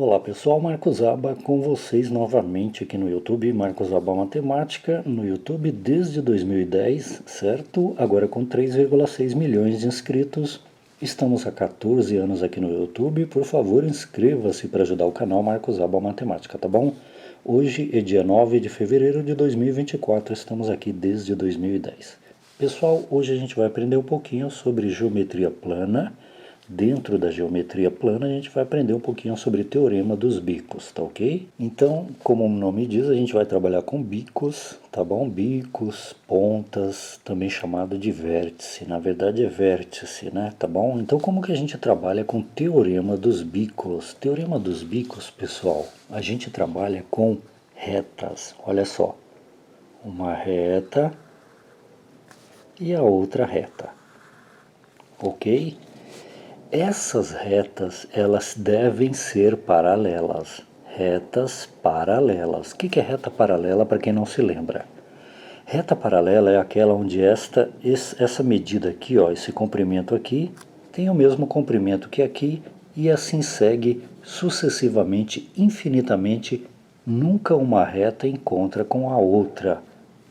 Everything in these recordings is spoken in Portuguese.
Olá pessoal, Marcos Aba com vocês novamente aqui no YouTube, Marcos Aba Matemática, no YouTube desde 2010, certo? Agora com 3,6 milhões de inscritos, estamos há 14 anos aqui no YouTube, por favor inscreva-se para ajudar o canal Marcos Aba Matemática, tá bom? Hoje é dia 9 de fevereiro de 2024, estamos aqui desde 2010. Pessoal, hoje a gente vai aprender um pouquinho sobre geometria plana. Dentro da geometria plana, a gente vai aprender um pouquinho sobre teorema dos bicos, tá ok? Então, como o nome diz, a gente vai trabalhar com bicos, tá bom? Bicos, pontas, também chamado de vértice. Na verdade é vértice, né? Tá bom? Então, como que a gente trabalha com teorema dos bicos? Teorema dos bicos, pessoal, a gente trabalha com retas. Olha só, uma reta e a outra reta, ok? Essas retas, elas devem ser paralelas. Retas paralelas. O que é reta paralela para quem não se lembra? Reta paralela é aquela onde essa medida aqui, ó, esse comprimento aqui, tem o mesmo comprimento que aqui e assim segue sucessivamente, infinitamente. Nunca uma reta encontra com a outra.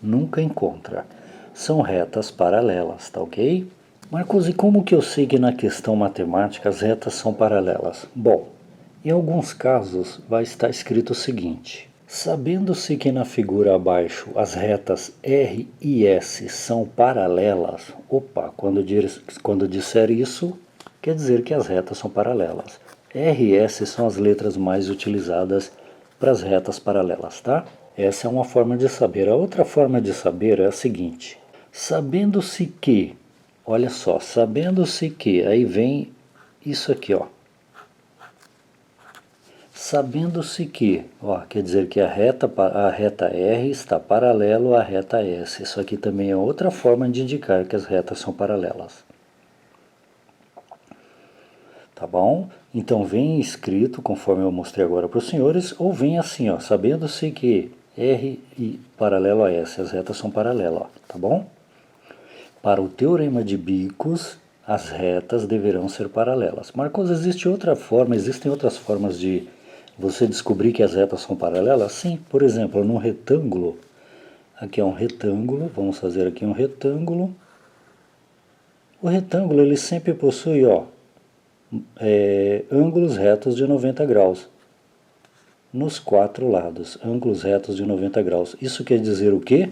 Nunca encontra. São retas paralelas, tá ok? Marcos, e como que eu sei que na questão matemática as retas são paralelas? Bom, em alguns casos vai estar escrito o seguinte: sabendo-se que na figura abaixo as retas R e S são paralelas, opa, quando disser isso, quer dizer que as retas são paralelas. R e S são as letras mais utilizadas para as retas paralelas, tá? Essa é uma forma de saber. A outra forma de saber é a seguinte: sabendo-se que, olha só, sabendo-se que, aí vem isso aqui, ó. Sabendo-se que, ó, quer dizer que a reta R está paralelo à reta S. Isso aqui também é outra forma de indicar que as retas são paralelas. Tá bom? Então vem escrito, conforme eu mostrei agora para os senhores, ou vem assim, ó, sabendo-se que R e paralelo a S, as retas são paralelas, ó, tá bom? Para o teorema de bicos, as retas deverão ser paralelas. Marcos, existem outras formas de você descobrir que as retas são paralelas? Sim, por exemplo, num retângulo, aqui é um retângulo, vamos fazer aqui um retângulo. O retângulo ele sempre possui, ó, ângulos retos de 90 graus. Nos quatro lados, ângulos retos de 90 graus. Isso quer dizer o quê?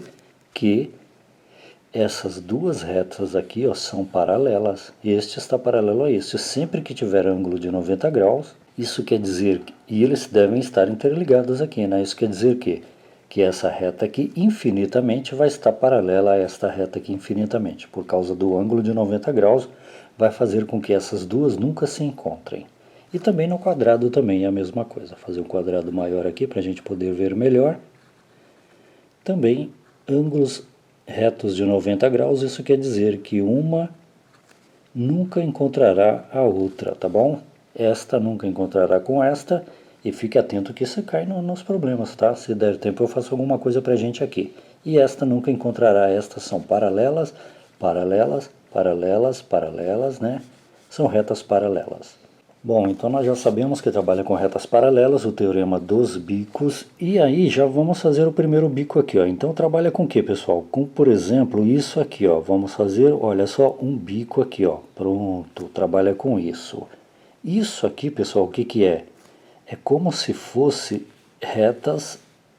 Que essas duas retas aqui, ó, são paralelas. Este está paralelo a este. Sempre que tiver ângulo de 90 graus, isso quer dizer, e eles devem estar interligados aqui, né? Isso quer dizer que essa reta aqui infinitamente vai estar paralela a esta reta aqui infinitamente. Por causa do ângulo de 90 graus, vai fazer com que essas duas nunca se encontrem. E também no quadrado também é a mesma coisa. Fazer um quadrado maior aqui para a gente poder ver melhor. Também ângulos retos de 90 graus, isso quer dizer que uma nunca encontrará a outra, tá bom? Esta nunca encontrará com esta, e fique atento que isso cai nos problemas, tá? Se der tempo eu faço alguma coisa pra gente aqui. E esta nunca encontrará, estas são paralelas, paralelas, paralelas, paralelas, né? São retas paralelas. Bom, então nós já sabemos que trabalha com retas paralelas, o teorema dos bicos, e aí já vamos fazer o primeiro bico aqui, ó. Então trabalha com o que, pessoal? Com, por exemplo, isso aqui, ó. Vamos fazer, olha só, um bico aqui, ó. Pronto, trabalha com isso. Isso aqui, pessoal, o que que é? É como se fosse retas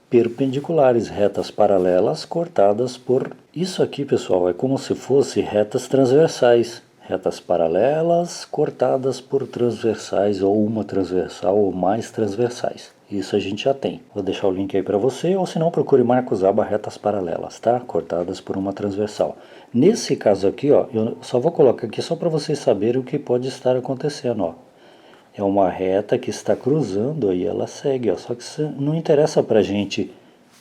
perpendiculares, retas paralelas cortadas por... Isso aqui, pessoal, é como se fosse retas transversais. Retas paralelas cortadas por transversais, ou uma transversal, ou mais transversais. Isso a gente já tem. Vou deixar o link aí para você, ou se não, procure Marcos Aba retas paralelas, tá? Cortadas por uma transversal. Nesse caso aqui, ó, eu só vou colocar aqui só para vocês saberem o que pode estar acontecendo, ó. É uma reta que está cruzando e ela segue, ó. Só que não interessa para a gente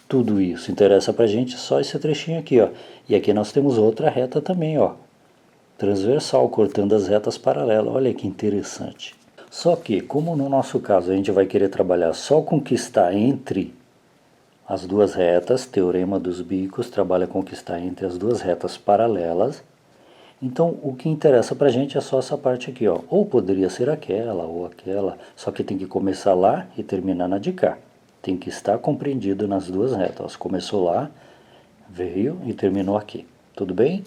tudo isso, interessa para a gente só esse trechinho aqui, ó. E aqui nós temos outra reta também, ó. Transversal, cortando as retas paralelas. Olha que interessante. Só que, como no nosso caso a gente vai querer trabalhar só com o que está entre as duas retas, teorema dos bicos trabalha com o que está entre as duas retas paralelas, Então, o que interessa para a gente é só essa parte aqui, ó. Ou poderia ser aquela, ou aquela, só que tem que começar lá e terminar na de cá. Tem que estar compreendido nas duas retas. Começou lá, veio e terminou aqui. Tudo bem?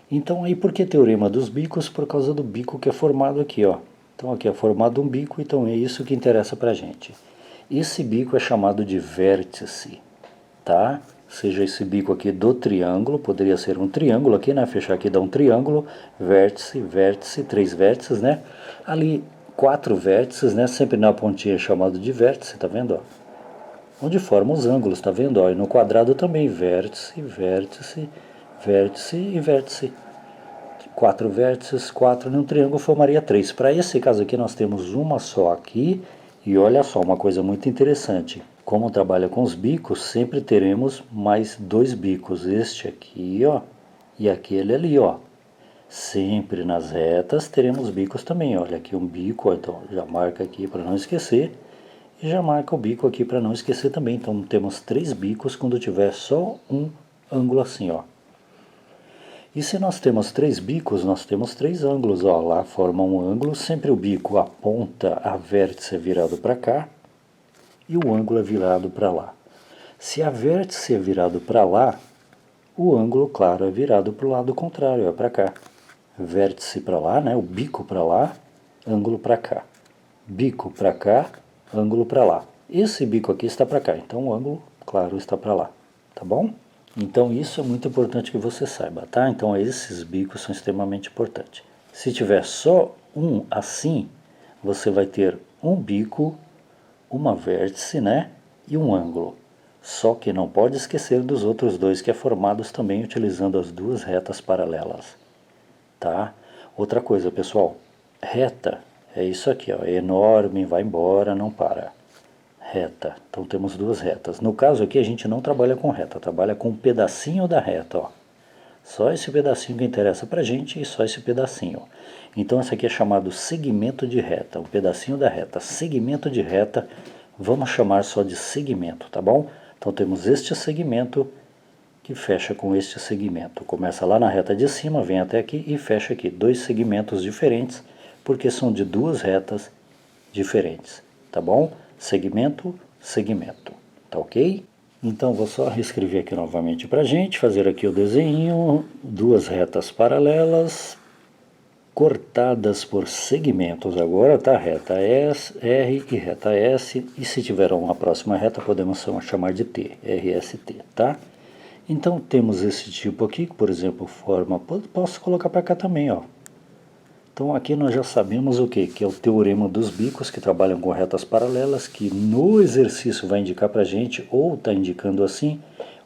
Então, aí por que teorema dos bicos? Por causa do bico que é formado aqui, ó. Então, aqui é formado um bico, então é isso que interessa para a gente. Esse bico é chamado de vértice, tá? Seja esse bico aqui do triângulo, poderia ser um triângulo aqui, né? Fechar aqui dá um triângulo, vértice, vértice, 3 vértices, né? Ali 4 vértices, né? Sempre na pontinha é chamado de vértice, tá vendo, ó? Onde formam os ângulos, tá vendo, ó? E no quadrado também, vértice, vértice, vértice e vértice. 4 vértices, 4 num triângulo formaria 3. Para esse caso aqui nós temos uma só aqui, e olha só, uma coisa muito interessante. Como trabalha com os bicos, sempre teremos mais 2 bicos. Este aqui, ó, e aquele ali, ó. Sempre nas retas teremos bicos também. Olha aqui um bico, ó, então já marca aqui para não esquecer. E já marca o bico aqui para não esquecer também. Então temos 3 bicos quando tiver só um ângulo assim, ó. E se nós temos 3 bicos, nós temos 3 ângulos. Ó, lá forma um ângulo, sempre o bico aponta, a vértice é virado para cá e o ângulo é virado para lá. Se a vértice é virado para lá, o ângulo, claro, é virado para o lado contrário, é para cá. Vértice para lá, né, o bico para lá, ângulo para cá. Bico para cá, ângulo para lá. Esse bico aqui está para cá, então o ângulo, claro, está para lá. Tá bom? Então isso é muito importante que você saiba, tá? Então esses bicos são extremamente importantes. Se tiver só um assim, você vai ter um bico, uma vértice, né? E um ângulo. Só que não pode esquecer dos outros dois que é formados também utilizando as duas retas paralelas, tá? Outra coisa, pessoal, reta é isso aqui, ó, é enorme, vai embora, não para. Reta. Então temos duas retas. No caso aqui a gente não trabalha com reta, trabalha com um pedacinho da reta, ó. Só esse pedacinho que interessa pra gente e só esse pedacinho. Então esse aqui é chamado segmento de reta, um pedacinho da reta. Segmento de reta, vamos chamar só de segmento, tá bom? Então temos este segmento que fecha com este segmento. Começa lá na reta de cima, vem até aqui e fecha aqui. 2 segmentos diferentes, porque são de duas retas diferentes, tá bom? Segmento, segmento, tá ok? Então vou só reescrever aqui novamente para a gente, fazer aqui o desenho, duas retas paralelas, cortadas por segmentos agora, tá? Reta S, R e reta S, e se tiver uma próxima reta podemos chamar de T, RST, tá? Então temos esse tipo aqui, que por exemplo forma, posso colocar para cá também, ó. Então aqui nós já sabemos o que? Que é o teorema dos bicos que trabalham com retas paralelas, que no exercício vai indicar para a gente, ou está indicando assim,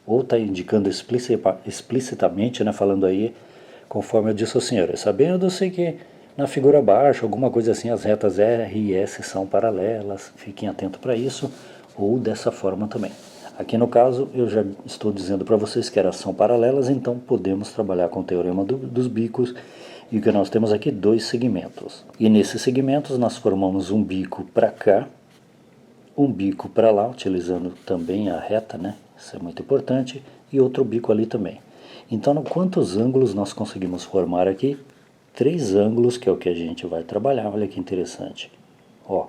ou está indicando explicitamente, né, falando aí, conforme eu disse ao senhor. Sabendo, eu sei que na figura abaixo, alguma coisa assim, as retas R e S são paralelas, fiquem atentos para isso, ou dessa forma também. Aqui no caso, eu já estou dizendo para vocês que elas são paralelas, então podemos trabalhar com o teorema dos bicos, e que nós temos aqui 2 segmentos. E nesses segmentos nós formamos um bico para cá, um bico para lá, utilizando também a reta, né? Isso é muito importante, e outro bico ali também. Então, quantos ângulos nós conseguimos formar aqui? 3 ângulos, que é o que a gente vai trabalhar. Olha que interessante. Ó,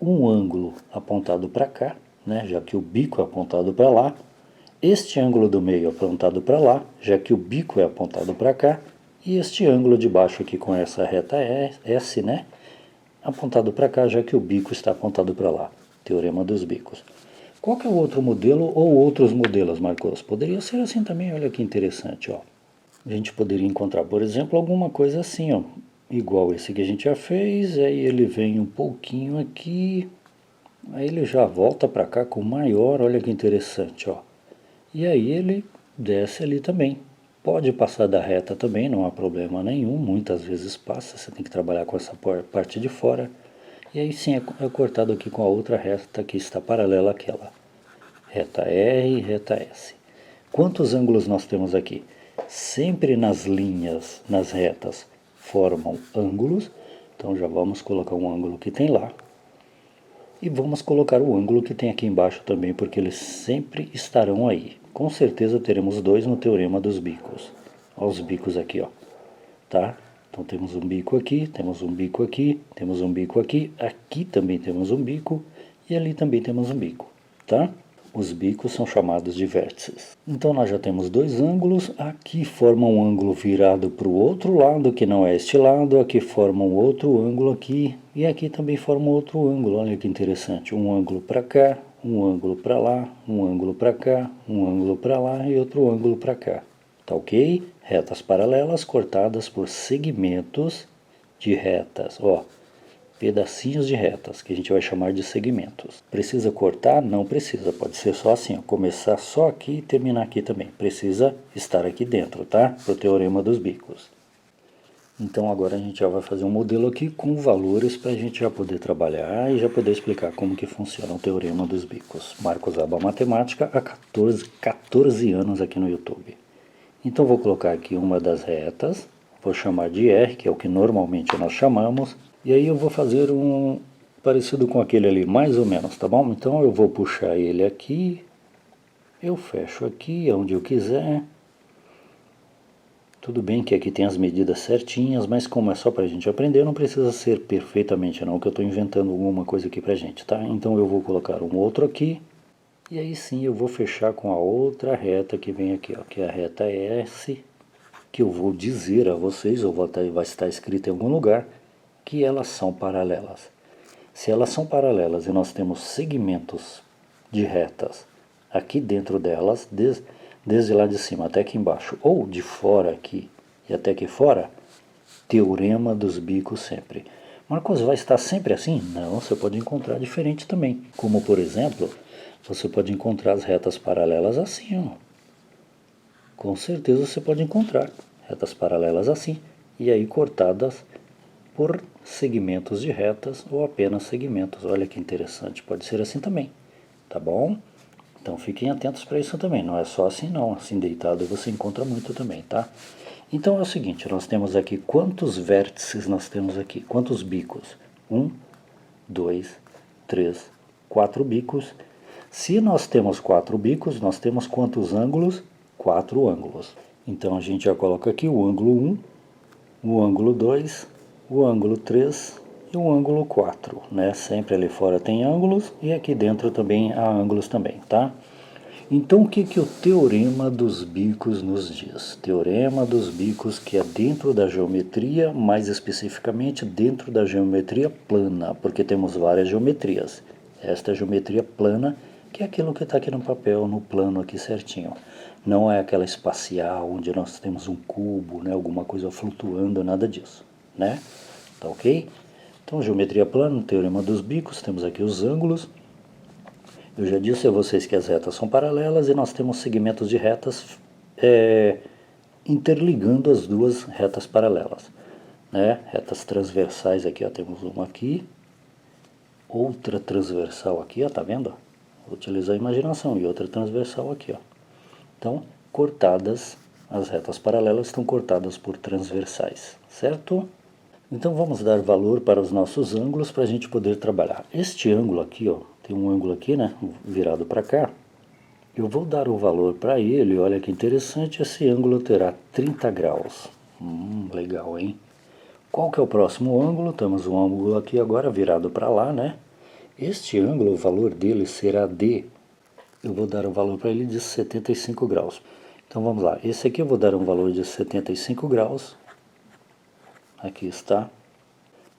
um ângulo apontado para cá, né? Já que o bico é apontado para lá. Este ângulo do meio apontado para lá, já que o bico é apontado para cá, e este ângulo de baixo aqui com essa reta S, né, apontado para cá, já que o bico está apontado para lá. Teorema dos bicos. Qual que é o outro modelo ou outros modelos, Marcos? Poderia ser assim também, olha que interessante, ó. A gente poderia encontrar, por exemplo, alguma coisa assim, ó, igual esse que a gente já fez, aí ele vem um pouquinho aqui, aí ele já volta para cá com maior, olha que interessante, ó. E aí ele desce ali também. Pode passar da reta também, não há problema nenhum. Muitas vezes passa, você tem que trabalhar com essa parte de fora. E aí sim é cortado aqui com a outra reta que está paralela àquela. Reta R e reta S. Quantos ângulos nós temos aqui? Sempre nas linhas, nas retas, formam ângulos. Então já vamos colocar um ângulo que tem lá. E vamos colocar o ângulo que tem aqui embaixo também, porque eles sempre estarão aí. Com certeza teremos 2 no teorema dos bicos. Olha os bicos aqui, ó, tá? Então temos um bico aqui, temos um bico aqui, temos um bico aqui, aqui também temos um bico e ali também temos um bico, tá? Os bicos são chamados de vértices. Então nós já temos dois ângulos, aqui forma um ângulo virado para o outro lado, que não é este lado, aqui forma um outro ângulo aqui, e aqui também forma outro ângulo, olha que interessante, um ângulo para cá, um ângulo para lá, um ângulo para cá, um ângulo para lá e outro ângulo para cá, tá ok? Retas paralelas cortadas por segmentos de retas, ó. Pedacinhos de retas, que a gente vai chamar de segmentos. Precisa cortar? Não precisa, pode ser só assim, ó, começar só aqui e terminar aqui também. Precisa estar aqui dentro, tá? Para o teorema dos bicos. Então agora a gente já vai fazer um modelo aqui com valores para a gente já poder trabalhar e já poder explicar como que funciona o teorema dos bicos. Marcos Aba Matemática há 14 anos aqui no YouTube. Então vou colocar aqui uma das retas, vou chamar de R, que é o que normalmente nós chamamos. E aí eu vou fazer um parecido com aquele ali, mais ou menos, tá bom? Então eu vou puxar ele aqui, eu fecho aqui, onde eu quiser. Tudo bem que aqui tem as medidas certinhas, mas como é só pra gente aprender, não precisa ser perfeitamente não, que eu estou inventando alguma coisa aqui pra gente, tá? Então eu vou colocar um outro aqui, e aí sim eu vou fechar com a outra reta que vem aqui, ó, que é a reta S, que eu vou dizer a vocês, ou vai estar escrito em algum lugar, que elas são paralelas. Se elas são paralelas e nós temos segmentos de retas aqui dentro delas, desde lá de cima até aqui embaixo, ou de fora aqui e até aqui fora, teorema dos bicos sempre. Marcos, vai estar sempre assim? Não, você pode encontrar diferente também. Como, por exemplo, você pode encontrar as retas paralelas assim, ó. Com certeza você pode encontrar retas paralelas assim, e aí cortadas por segmentos de retas ou apenas segmentos. Olha que interessante, pode ser assim também, tá bom? Então fiquem atentos para isso também, não é só assim não, assim deitado você encontra muito também, tá? Então é o seguinte, nós temos aqui quantos vértices nós temos aqui, quantos bicos? 1, 2, 3, 4 bicos. Se nós temos 4 bicos, nós temos quantos ângulos? 4 ângulos. Então a gente já coloca aqui o ângulo 1, o ângulo 2, o ângulo 3 e o ângulo 4, né? Sempre ali fora tem ângulos e aqui dentro também há ângulos também, tá? Então o que que o teorema dos bicos nos diz? Teorema dos bicos que é dentro da geometria, mais especificamente dentro da geometria plana, porque temos várias geometrias. Esta é a geometria plana, que é aquilo que está aqui no papel, no plano aqui certinho. Não é aquela espacial, onde nós temos um cubo, né, alguma coisa flutuando, nada disso, né? Tá ok? Então, geometria plana, teorema dos bicos, temos aqui os ângulos. Eu já disse a vocês que as retas são paralelas e nós temos segmentos de retas interligando as duas retas paralelas, né? Retas transversais aqui, ó, temos uma aqui, outra transversal aqui, ó, tá vendo? Vou utilizar a imaginação, e outra transversal aqui, ó. Então, cortadas, as retas paralelas estão cortadas por transversais, certo? Então vamos dar valor para os nossos ângulos para a gente poder trabalhar. Este ângulo aqui, ó, tem um ângulo aqui, né, virado para cá. Eu vou dar o valor para ele, olha que interessante, esse ângulo terá 30 graus. Legal, hein? Qual que é o próximo ângulo? Temos um ângulo aqui agora virado para lá, né? Este ângulo, o valor dele será de... Eu vou dar um valor para ele de 75 graus. Então vamos lá, esse aqui eu vou dar um valor de 75 graus. Aqui está.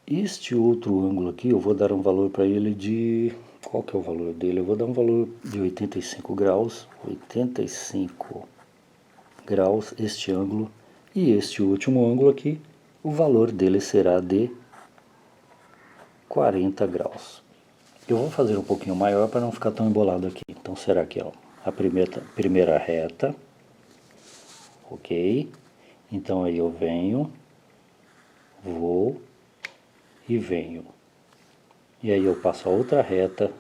Este outro ângulo aqui, eu vou dar um valor para ele de... Qual que é o valor dele? Eu vou dar um valor de 85 graus. 85 graus, este ângulo. E este último ângulo aqui, o valor dele será de 40 graus. Eu vou fazer um pouquinho maior para não ficar tão embolado aqui. Então será que, ó, a primeira reta. Ok. Então aí eu venho... vou e venho. E aí eu passo a outra reta,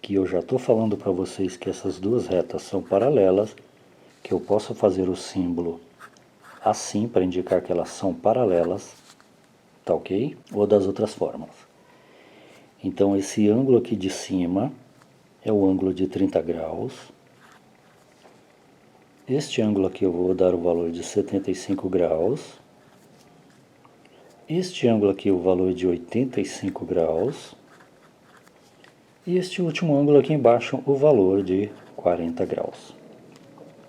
que eu já estou falando para vocês que essas duas retas são paralelas, que eu posso fazer o símbolo assim para indicar que elas são paralelas, tá ok? Ou das outras formas. Então esse ângulo aqui de cima é o ângulo de 30 graus. Este ângulo aqui eu vou dar o valor de 75 graus. Este ângulo aqui o valor de 85 graus. E este último ângulo aqui embaixo o valor de 40 graus.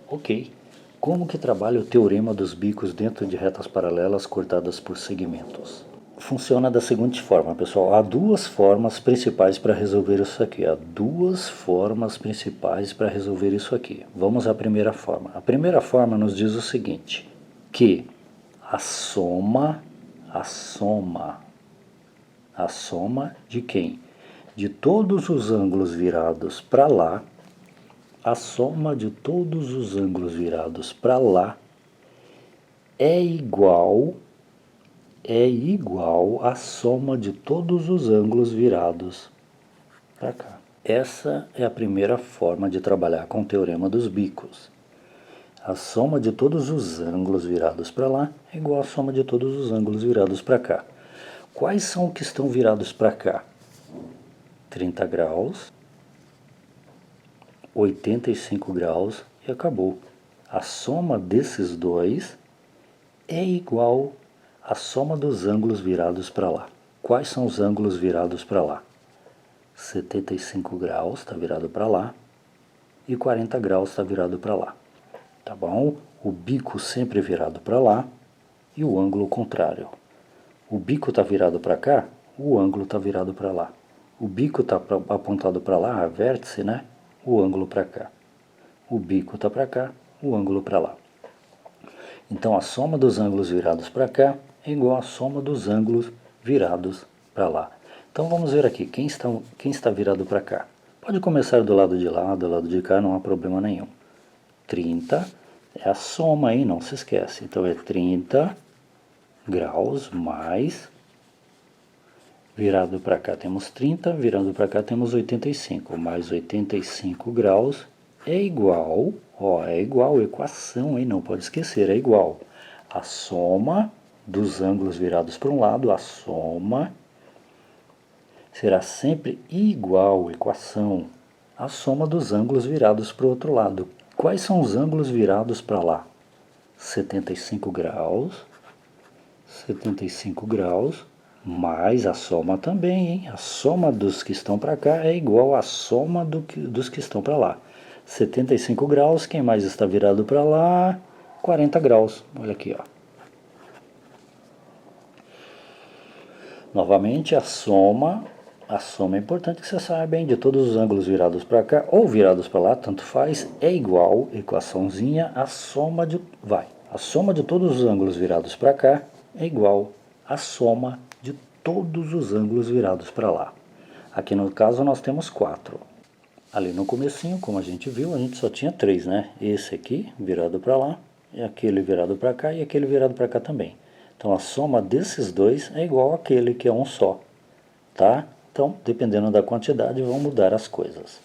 Ok. Como que trabalha o teorema dos bicos dentro de retas paralelas cortadas por segmentos? Funciona da seguinte forma, pessoal. Há duas formas principais para resolver isso aqui. Há duas formas principais para resolver isso aqui. Vamos à primeira forma. A primeira forma nos diz o seguinte, que a soma de quem? De todos os ângulos virados para lá, a soma de todos os ângulos virados para lá é igual à soma de todos os ângulos virados para cá. Essa é a primeira forma de trabalhar com o teorema dos bicos. A soma de todos os ângulos virados para lá é igual à soma de todos os ângulos virados para cá. Quais são os que estão virados para cá? 30 graus, 85 graus e acabou. A soma desses dois é igual à soma dos ângulos virados para lá. Quais são os ângulos virados para lá? 75 graus está virado para lá e 40 graus está virado para lá. Tá bom? O bico sempre virado para lá e o ângulo contrário. O bico está virado para cá, o ângulo está virado para lá. O bico está apontado para lá, a vértice, né? O ângulo para cá. O bico está para cá, o ângulo para lá. Então a soma dos ângulos virados para cá é igual à soma dos ângulos virados para lá. Então vamos ver aqui, quem está virado para cá? Pode começar do lado de lá, do lado de cá, não há problema nenhum. 30 é a soma aí, não se esquece. Então é 30 graus mais... Virado para cá temos 30, virando para cá temos 85, mais 85 graus é igual, equação aí, não pode esquecer, é igual a soma dos ângulos virados para um lado, a soma será sempre igual, equação, a soma dos ângulos virados para o outro lado. Quais são os ângulos virados para lá? 75 graus, mais a soma também, hein? A soma dos que estão para cá é igual à soma dos que estão para lá. 75 graus, quem mais está virado para lá? 40 graus, olha aqui, ó. Novamente, a soma é importante que você saiba, hein? De todos os ângulos virados para cá ou virados para lá, tanto faz, é igual, equaçãozinha, a soma de todos os ângulos virados para cá é igual à soma de todos os ângulos virados para lá. Aqui no caso nós temos 4. Ali no comecinho, como a gente viu, a gente só tinha 3, né? Esse aqui virado para lá, e aquele virado para cá e aquele virado para cá também. Então a soma desses dois é igual àquele que é um só, tá? Então, dependendo da quantidade, vão mudar as coisas.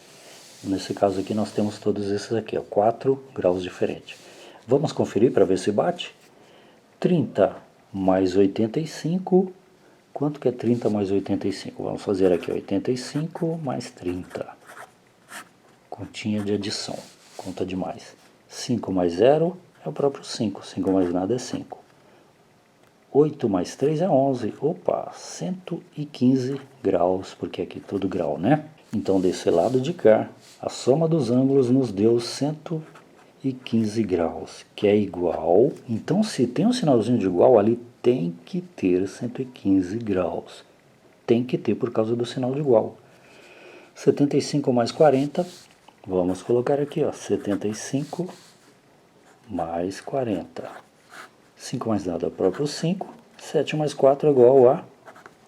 Nesse caso aqui nós temos todos esses aqui, ó, 4 graus diferentes. Vamos conferir para ver se bate? 30 mais 85, quanto que é 30 mais 85? Vamos fazer aqui 85 mais 30. Continha de adição, conta demais. 5 mais 0 é o próprio 5, 5 mais nada é 5. 8 mais 3 é 11, opa, 115 graus, porque aqui todo grau, né? Então desse lado de cá, a soma dos ângulos nos deu 115 graus, que é igual, então se tem um sinalzinho de igual ali, tem que ter 115 graus. Tem que ter por causa do sinal de igual. 75 mais 40, vamos colocar aqui, ó, 75 mais 40. 5 mais nada é o próprio 5, 7 mais 4 é igual a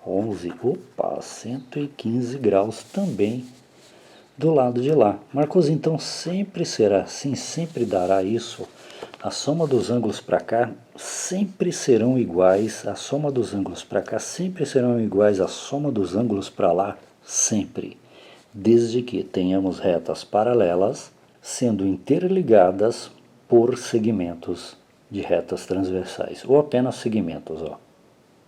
11. Opa, 115 graus também do lado de lá. Marcos, então sempre será assim, sempre dará isso. A soma dos ângulos para cá sempre serão iguais, a soma dos ângulos para cá sempre serão iguais à soma dos ângulos para lá, sempre. Desde que tenhamos retas paralelas sendo interligadas por segmentos de retas transversais, ou apenas segmentos, ó.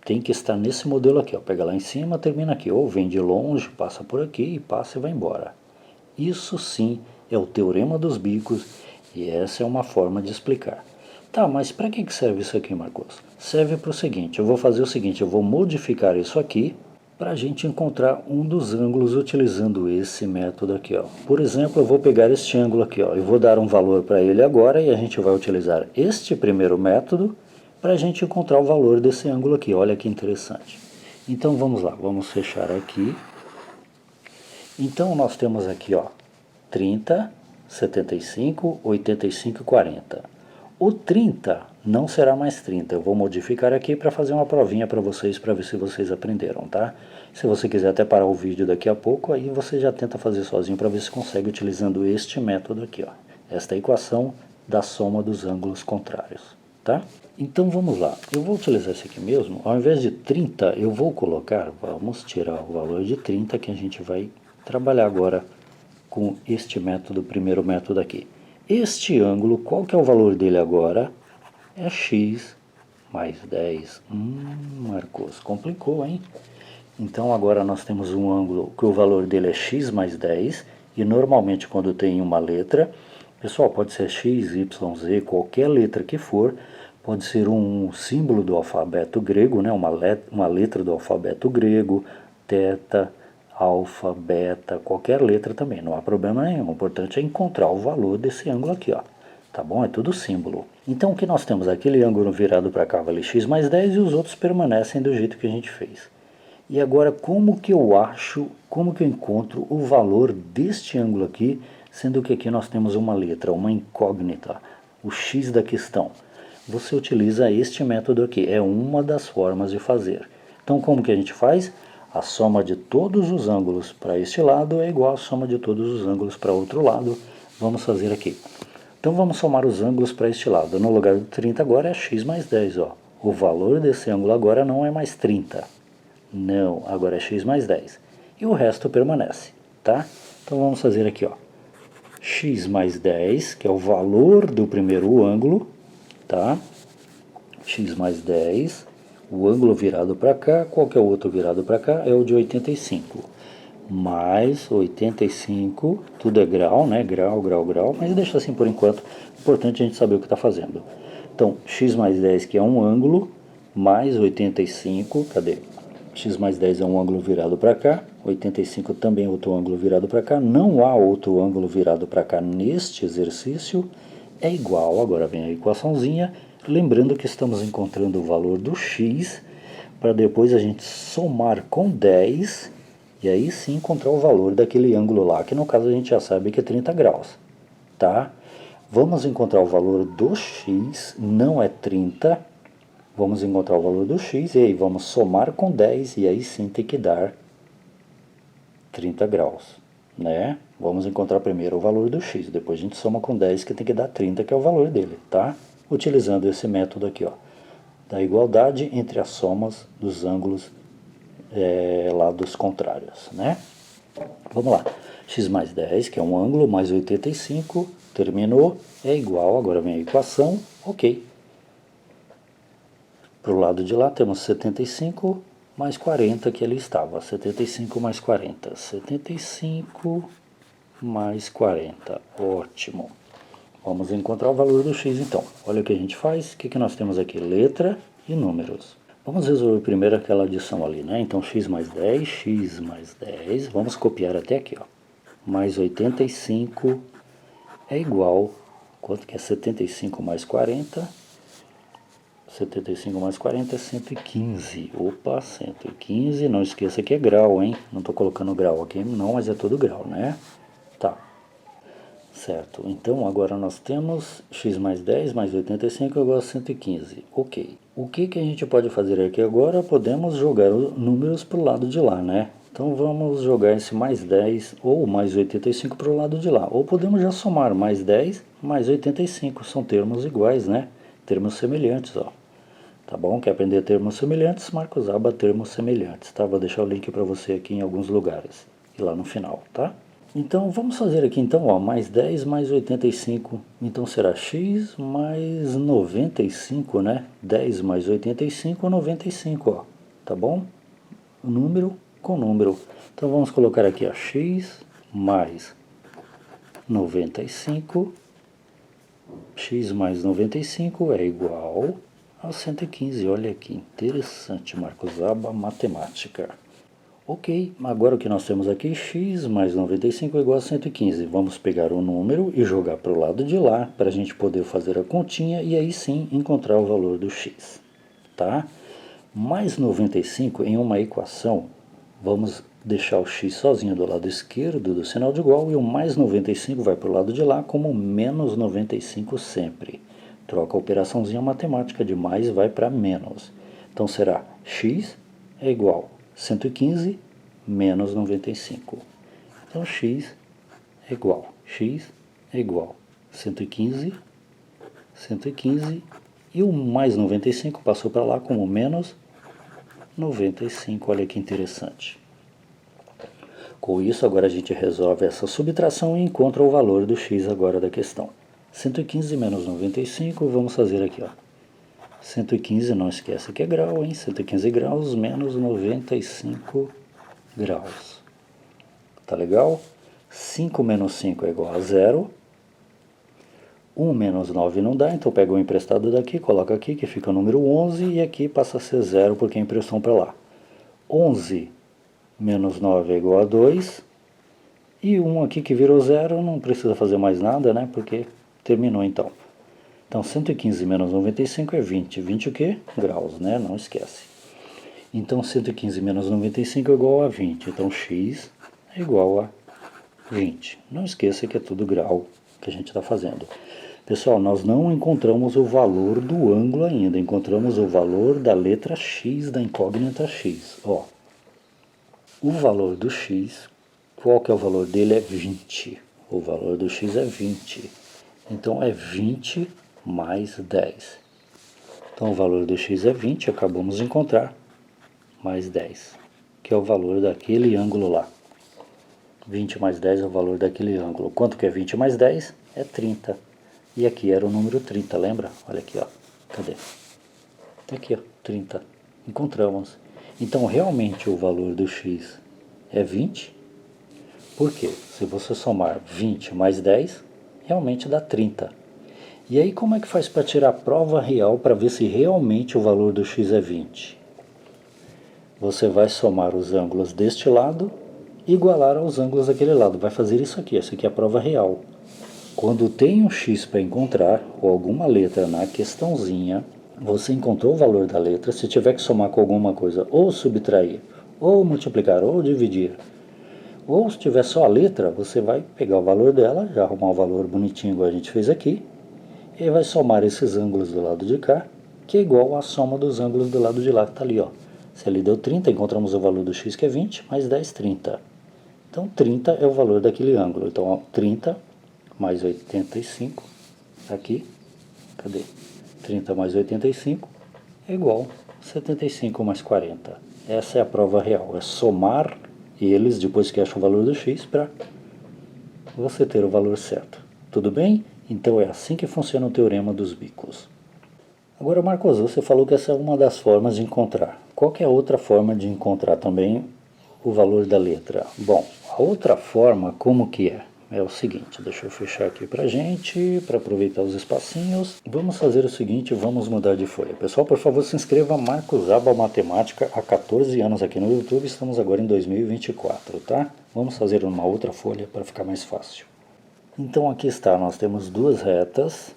Tem que estar nesse modelo aqui, ó. Pega lá em cima, termina aqui, ou vem de longe, passa por aqui e passa e vai embora. Isso sim é o teorema dos bicos, E essa é uma forma de explicar. Tá, mas para que serve isso aqui, Marcos? Serve para o seguinte, eu vou fazer o seguinte, eu vou modificar isso aqui para a gente encontrar um dos ângulos utilizando esse método aqui, ó. Por exemplo, eu vou pegar este ângulo aqui, ó, eu vou dar um valor para ele agora e a gente vai utilizar este primeiro método para a gente encontrar o valor desse ângulo aqui. Olha que interessante. Então vamos lá, vamos fechar aqui. Então nós temos aqui, ó, 30, 75, 85 e 40. O 30 não será mais 30, eu vou modificar aqui para fazer uma provinha para vocês, para ver se vocês aprenderam, tá? Se você quiser até parar o vídeo daqui a pouco, aí você já tenta fazer sozinho para ver se consegue utilizando este método aqui, ó. Esta equação da soma dos ângulos contrários, tá? Então vamos lá, eu vou utilizar esse aqui mesmo, ao invés de 30 eu vou colocar, vamos tirar o valor de 30 que a gente vai trabalhar agora com este método, o primeiro método aqui. Este ângulo, qual que é o valor dele agora? É x mais 10. Marcos, complicou, hein? Então agora nós temos um ângulo que o valor dele é x mais 10, e normalmente quando tem uma letra, pessoal, pode ser x, y, z, qualquer letra que for, pode ser um símbolo do alfabeto grego, né? uma letra do alfabeto grego, teta, alfa, beta, qualquer letra também, não há problema nenhum. O importante é encontrar o valor desse ângulo aqui, ó. Tá bom? É tudo símbolo. Então o que nós temos? Aquele ângulo virado para cá vale x mais 10 e os outros permanecem do jeito que a gente fez. E agora como que eu acho, como que eu encontro o valor deste ângulo aqui, sendo que aqui nós temos uma letra, uma incógnita, o x da questão. Você utiliza este método aqui, é uma das formas de fazer. Então como que a gente faz? A soma de todos os ângulos para este lado é igual à soma de todos os ângulos para o outro lado. Vamos fazer aqui. Então vamos somar os ângulos para este lado. No lugar de 30 agora é x mais 10. Ó. O valor desse ângulo agora não é mais 30. Não, agora é x mais 10. E o resto permanece. Tá? Então vamos fazer aqui. Ó. X mais 10, que é o valor do primeiro ângulo. Tá? X mais 10. O ângulo virado para cá, qualquer outro virado para cá, é o de 85. Mais 85, tudo é grau, né? Grau, grau, grau, mas deixa assim por enquanto. Importante a gente saber o que está fazendo. Então, x mais 10, que é um ângulo, mais 85, cadê? X mais 10 é um ângulo virado para cá, 85 também é outro ângulo virado para cá. Não há outro ângulo virado para cá neste exercício. É igual, agora vem a equaçãozinha. Lembrando que estamos encontrando o valor do x, para depois a gente somar com 10, e aí sim encontrar o valor daquele ângulo lá, que no caso a gente já sabe que é 30 graus. Tá? Vamos encontrar o valor do x, não é 30, vamos encontrar o valor do x, e aí vamos somar com 10, e aí sim tem que dar 30 graus. Né? Vamos encontrar primeiro o valor do x, depois a gente soma com 10, que tem que dar 30, que é o valor dele. Tá? Utilizando esse método aqui, ó, da igualdade entre as somas dos ângulos lados contrários, né? Vamos lá, x mais 10, que é um ângulo, mais 85, terminou, é igual, agora vem a equação, ok. Para o lado de lá temos 75 mais 40, que ali estava, 75 mais 40, 75 mais 40, ótimo. Vamos encontrar o valor do x então. Olha o que a gente faz. O que nós temos aqui? Letra e números. Vamos resolver primeiro aquela adição ali, né? Então x mais 10, vamos copiar até aqui, ó. Mais 85 é igual, quanto que é 75 mais 40? 75 mais 40 é 115. Opa, 115, não esqueça que é grau, hein? Não estou colocando grau aqui não, mas é todo grau, né? Tá. Certo, então agora nós temos x mais 10 mais 85 igual a 115. Ok. O que a gente pode fazer aqui agora? Podemos jogar os números para o lado de lá, né? Então vamos jogar esse mais 10 ou mais 85 para o lado de lá. Ou podemos já somar mais 10 mais 85. São termos iguais, né? Termos semelhantes, ó. Tá bom? Quer aprender termos semelhantes? Marcos Aba termos semelhantes, tá? Vou deixar o link para você aqui em alguns lugares. E lá no final, tá? Então, vamos fazer aqui, então, ó, mais 10 mais 85, então será x mais 95, né? 10 mais 85, 95, ó, tá bom? Número com número. Então, vamos colocar aqui, ó, x mais 95 x mais 95 é igual a 115. Olha que interessante, Marcos Aba Matemática. Ok, agora o que nós temos aqui, x mais 95 é igual a 115. Vamos pegar o número e jogar para o lado de lá, para a gente poder fazer a continha e aí sim encontrar o valor do x. Tá? Mais 95 em uma equação, vamos deixar o x sozinho do lado esquerdo do sinal de igual e o mais 95 vai para o lado de lá como menos 95 sempre. Troca a operaçãozinha matemática de mais vai para menos. Então será x é igual a 115 menos 95. Então x é igual a 115 e o mais 95 passou para lá como menos 95. Olha que interessante. Com isso, agora a gente resolve essa subtração e encontra o valor do x agora da questão. 115 menos 95, vamos fazer aqui, ó. 115, não esquece que é grau, hein? 115 graus menos 95 graus. Tá legal? 5 menos 5 é igual a 0. 1 menos 9 não dá, então pega o emprestado daqui, coloca aqui, que fica o número 11, e aqui passa a ser 0, porque é impressão para lá. 11 menos 9 é igual a 2, e 1 aqui que virou 0, não precisa fazer mais nada, né, porque terminou então. Então 115 menos 95 é 20. 20 o quê? Graus, né, não esquece. Então 115 menos 95 é igual a 20, então x é igual a 20. Não esqueça que é tudo grau que a gente está fazendo. Pessoal, nós não encontramos o valor do ângulo ainda, encontramos o valor da letra x da incógnita x. Ó, o valor do x, qual que é o valor dele? É 20. O valor do x é 20. Então é 20 mais 10. Então o valor do x é 20, acabamos de encontrar, mais 10, que é o valor daquele ângulo lá. 20 mais 10 é o valor daquele ângulo. Quanto que é 20 mais 10? É 30. E aqui era o número 30, lembra? Olha aqui, ó. Cadê? Tá aqui, ó, 30. Encontramos. Então, realmente, o valor do x é 20. Por quê? Se você somar 20 mais 10, realmente dá 30. E aí, como é que faz para tirar a prova real para ver se realmente o valor do x é 20? Você vai somar os ângulos deste lado e igualar aos ângulos daquele lado. Vai fazer isso aqui é a prova real. Quando tem um x para encontrar, ou alguma letra na questãozinha, você encontrou o valor da letra, se tiver que somar com alguma coisa, ou subtrair, ou multiplicar, ou dividir, ou se tiver só a letra, você vai pegar o valor dela, já arrumar o valor bonitinho igual a gente fez aqui, e vai somar esses ângulos do lado de cá, que é igual à soma dos ângulos do lado de lá, que está ali, ó. Se ali deu 30, encontramos o valor do x, que é 20, mais 10, 30. Então, 30 é o valor daquele ângulo. Então, ó, 30 mais 85, aqui, cadê? 30 mais 85 é igual a 75 mais 40. Essa é a prova real, é somar eles depois que acha o valor do x para você ter o valor certo. Tudo bem? Então é assim que funciona o teorema dos bicos. Agora, Marcos, você falou que essa é uma das formas de encontrar. Qual que é a outra forma de encontrar também o valor da letra? Bom, a outra forma, como que é? É o seguinte, deixa eu fechar aqui pra gente, para aproveitar os espacinhos. Vamos fazer o seguinte, vamos mudar de folha. Pessoal, por favor, se inscreva, Marcos Aba Matemática, há 14 anos aqui no YouTube, estamos agora em 2024, tá? Vamos fazer uma outra folha para ficar mais fácil. Então aqui está, nós temos duas retas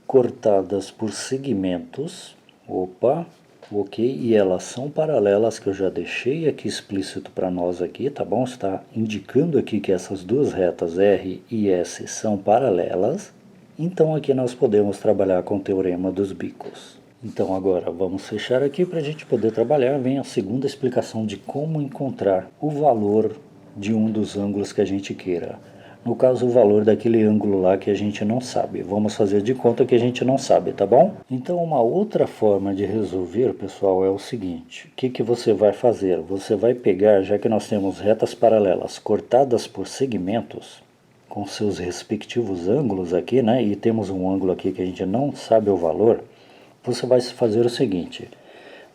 cortadas por segmentos, opa, ok, e elas são paralelas, que eu já deixei aqui explícito para nós aqui, tá bom? Está indicando aqui que essas duas retas R e S são paralelas, então aqui nós podemos trabalhar com o teorema dos bicos. Então agora vamos fechar aqui para a gente poder trabalhar, vem a segunda explicação de como encontrar o valor de um dos ângulos que a gente queira. No caso, o valor daquele ângulo lá que a gente não sabe. Vamos fazer de conta que a gente não sabe, tá bom? Então, uma outra forma de resolver, pessoal, é o seguinte. O que você vai fazer? Você vai pegar, já que nós temos retas paralelas cortadas por segmentos, com seus respectivos ângulos aqui, né? E temos um ângulo aqui que a gente não sabe o valor. Você vai fazer o seguinte.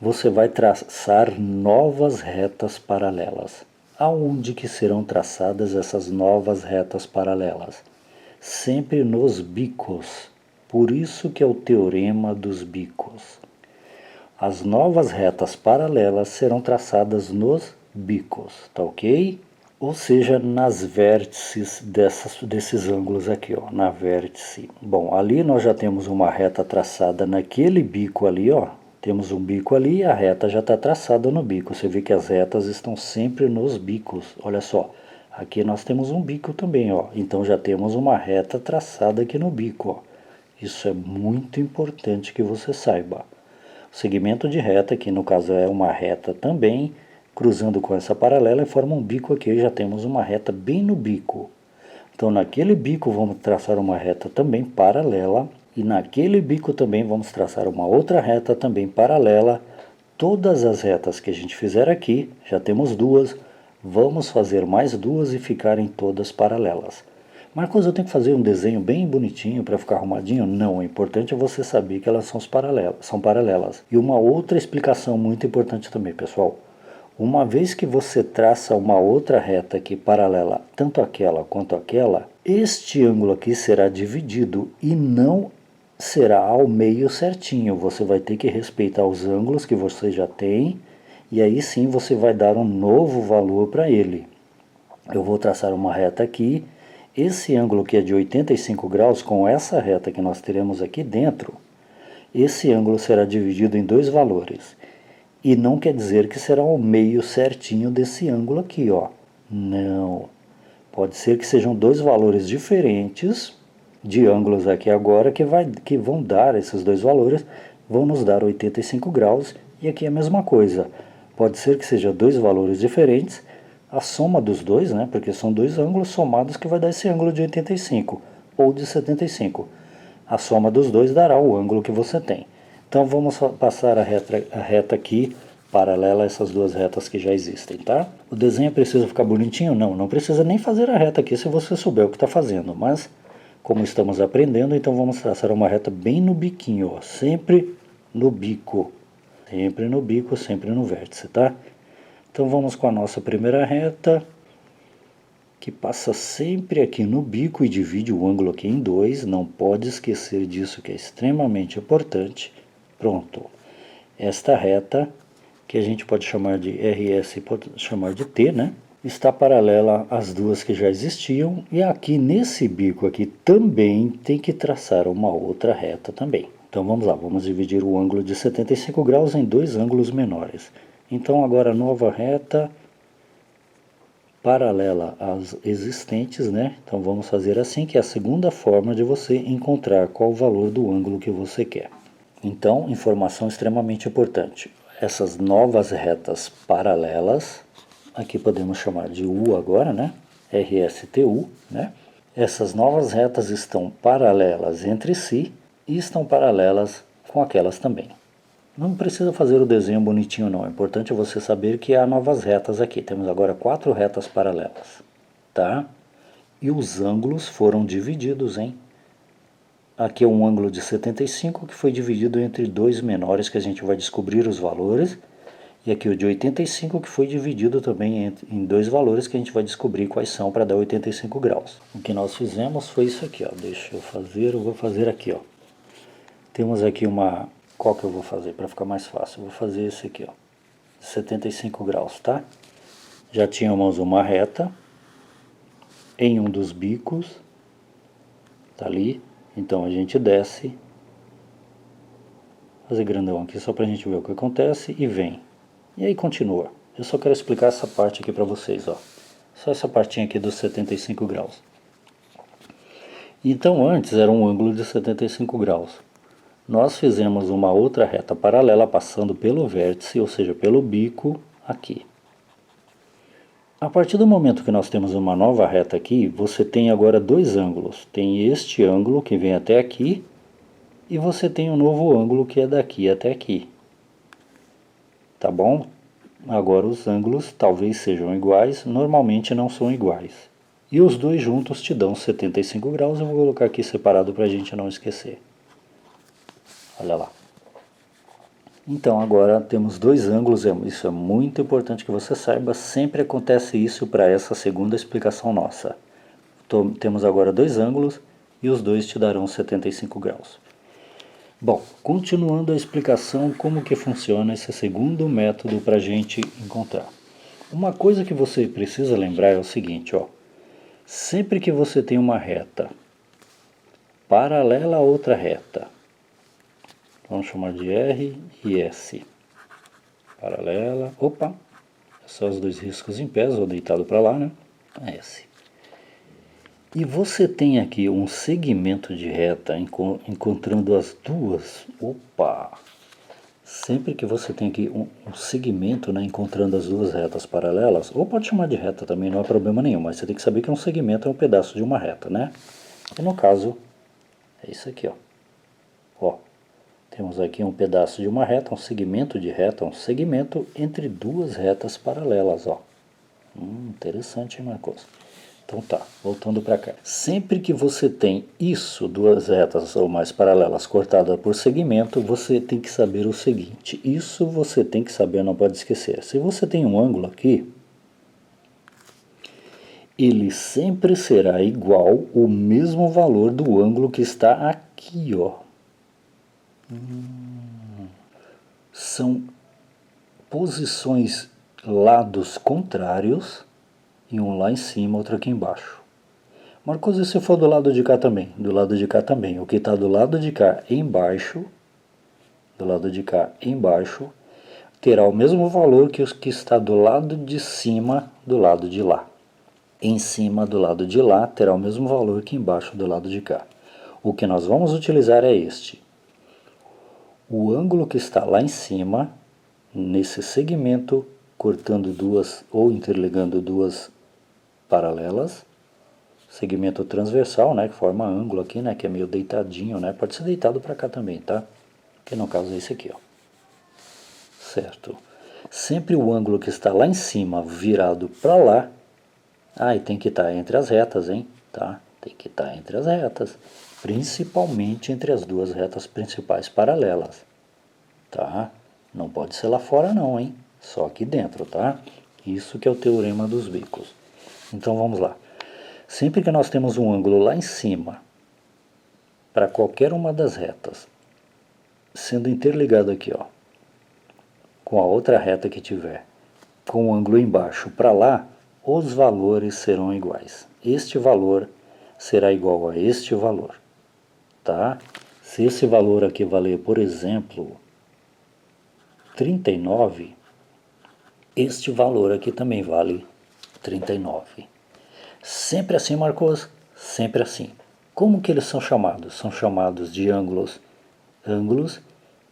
Você vai traçar novas retas paralelas. Aonde que serão traçadas essas novas retas paralelas? Sempre nos bicos. Por isso que é o teorema dos bicos. As novas retas paralelas serão traçadas nos bicos, tá ok? Ou seja, nas vértices desses ângulos aqui, ó, na vértice. Bom, ali nós já temos uma reta traçada naquele bico ali, ó. Temos um bico ali e a reta já está traçada no bico. Você vê que as retas estão sempre nos bicos. Olha só, aqui nós temos um bico também, ó. Então já temos uma reta traçada aqui no bico, ó. Isso é muito importante que você saiba. O segmento de reta, que no caso é uma reta também, cruzando com essa paralela e forma um bico aqui, já temos uma reta bem no bico. Então naquele bico vamos traçar uma reta também paralela e naquele bico também vamos traçar uma outra reta também paralela. Todas as retas que a gente fizer aqui, já temos duas, vamos fazer mais duas e ficarem todas paralelas. Marcos, eu tenho que fazer um desenho bem bonitinho para ficar arrumadinho? Não, o importante é você saber que elas são paralelas. E uma outra explicação muito importante também, pessoal. Uma vez que você traça uma outra reta aqui paralela, tanto aquela quanto aquela, este ângulo aqui será dividido e não será ao meio certinho. Você vai ter que respeitar os ângulos que você já tem e aí sim você vai dar um novo valor para ele. Eu vou traçar uma reta aqui. Esse ângulo que é de 85 graus com essa reta que nós teremos aqui dentro, esse ângulo será dividido em dois valores. E não quer dizer que será o meio certinho desse ângulo aqui, ó. Não. Pode ser que sejam dois valores diferentes de ângulos aqui agora que vão dar esses dois valores, vão nos dar 85 graus e aqui é a mesma coisa. Pode ser que sejam dois valores diferentes, a soma dos dois, né, porque são dois ângulos somados que vai dar esse ângulo de 85 ou de 75. A soma dos dois dará o ângulo que você tem. Então vamos passar a reta aqui, paralela a essas duas retas que já existem, tá? O desenho precisa ficar bonitinho? Não, não precisa nem fazer a reta aqui se você souber o que está fazendo, mas como estamos aprendendo, então vamos traçar uma reta bem no biquinho, ó, sempre no bico, sempre no vértice, tá? Então vamos com a nossa primeira reta, que passa sempre aqui no bico e divide o ângulo aqui em dois, não pode esquecer disso que é extremamente importante. Pronto, esta reta, que a gente pode chamar de RS e pode chamar de T, né? Está paralela às duas que já existiam, e aqui nesse bico aqui também tem que traçar uma outra reta também. Então vamos lá, vamos dividir o ângulo de 75 graus em dois ângulos menores. Então agora a nova reta paralela às existentes, né? Então vamos fazer assim, que é a segunda forma de você encontrar qual o valor do ângulo que você quer. Então, informação extremamente importante. Essas novas retas paralelas, aqui podemos chamar de U agora, né? RSTU, né? Essas novas retas estão paralelas entre si e estão paralelas com aquelas também. Não precisa fazer o desenho bonitinho não, é importante você saber que há novas retas aqui. Temos agora 4 retas paralelas, tá? E os ângulos foram divididos, hein? Aqui é um ângulo de 75 que foi dividido entre dois menores que a gente vai descobrir os valores. E aqui o de 85 que foi dividido também em dois valores que a gente vai descobrir quais são para dar 85 graus. O que nós fizemos foi isso aqui, ó. Deixa eu vou fazer aqui, ó. Temos aqui uma... Qual que eu vou fazer para ficar mais fácil? Eu vou fazer esse aqui, ó. 75 graus, tá? Já tínhamos uma reta em um dos bicos. Tá ali. Então a gente desce, fazer grandão aqui só para a gente ver o que acontece e vem. E aí continua. Eu só quero explicar essa parte aqui para vocês, ó. Só essa partinha aqui dos 75 graus. Então antes era um ângulo de 75 graus. Nós fizemos uma outra reta paralela passando pelo vértice, ou seja, pelo bico aqui. A partir do momento que nós temos uma nova reta aqui, você tem agora dois ângulos. Tem este ângulo que vem até aqui e você tem um novo ângulo que é daqui até aqui. Tá bom? Agora os ângulos talvez sejam iguais, normalmente não são iguais. E os dois juntos te dão 75 graus, eu vou colocar aqui separado para a gente não esquecer. Olha lá. Então agora temos dois ângulos, isso é muito importante que você saiba, sempre acontece isso para essa segunda explicação nossa. Temos agora dois ângulos e os dois te darão 75 graus. Bom, continuando a explicação como que funciona esse segundo método para a gente encontrar. Uma coisa que você precisa lembrar é o seguinte, ó. Sempre que você tem uma reta paralela a outra reta, vamos chamar de R e S, paralela, opa, é só os dois riscos em pé, ou deitado para lá, né? S. E você tem aqui um segmento de reta encontrando as duas, opa, sempre que você tem aqui um segmento, né, encontrando as duas retas paralelas, ou pode chamar de reta também, não há problema nenhum, mas você tem que saber que um segmento é um pedaço de uma reta, né? E no caso, é isso aqui, ó. Ó, temos aqui um pedaço de uma reta, um segmento de reta, um segmento entre duas retas paralelas, ó. Interessante, hein, Marcos? Então tá, voltando para cá. Sempre que você tem isso, duas retas ou mais paralelas cortadas por segmento, você tem que saber o seguinte. Isso você tem que saber, não pode esquecer. Se você tem um ângulo aqui, ele sempre será igual o mesmo valor do ângulo que está aqui, ó. São posições, lados contrários, e um lá em cima, outro aqui embaixo. Marcos, e se for do lado de cá também? Do lado de cá também. O que está do lado de cá embaixo, terá o mesmo valor que o que está do lado de cima, do lado de lá. Em cima, do lado de lá, terá o mesmo valor que embaixo, do lado de cá. O que nós vamos utilizar é este. O ângulo que está lá em cima, nesse segmento, cortando duas ou interligando duas paralelas, segmento transversal, né, que forma ângulo aqui, né, que é meio deitadinho, né, pode ser deitado para cá também, tá? Que no caso é esse aqui, ó. Certo. Sempre o ângulo que está lá em cima virado para lá, e tem que estar entre as retas, hein, tá? Tem que estar entre as retas, principalmente entre as duas retas principais paralelas, tá? Não pode ser lá fora não, hein? Só aqui dentro, tá? Isso que é o teorema dos bicos. Então vamos lá. Sempre que nós temos um ângulo lá em cima, para qualquer uma das retas, sendo interligado aqui, ó, com a outra reta que tiver, com o ângulo embaixo para lá, os valores serão iguais. Este valor será igual a este valor, tá? Se esse valor aqui valer, por exemplo, 39, este valor aqui também vale 39. Sempre assim, Marcos? Sempre assim. Como que eles são chamados? São chamados de ângulos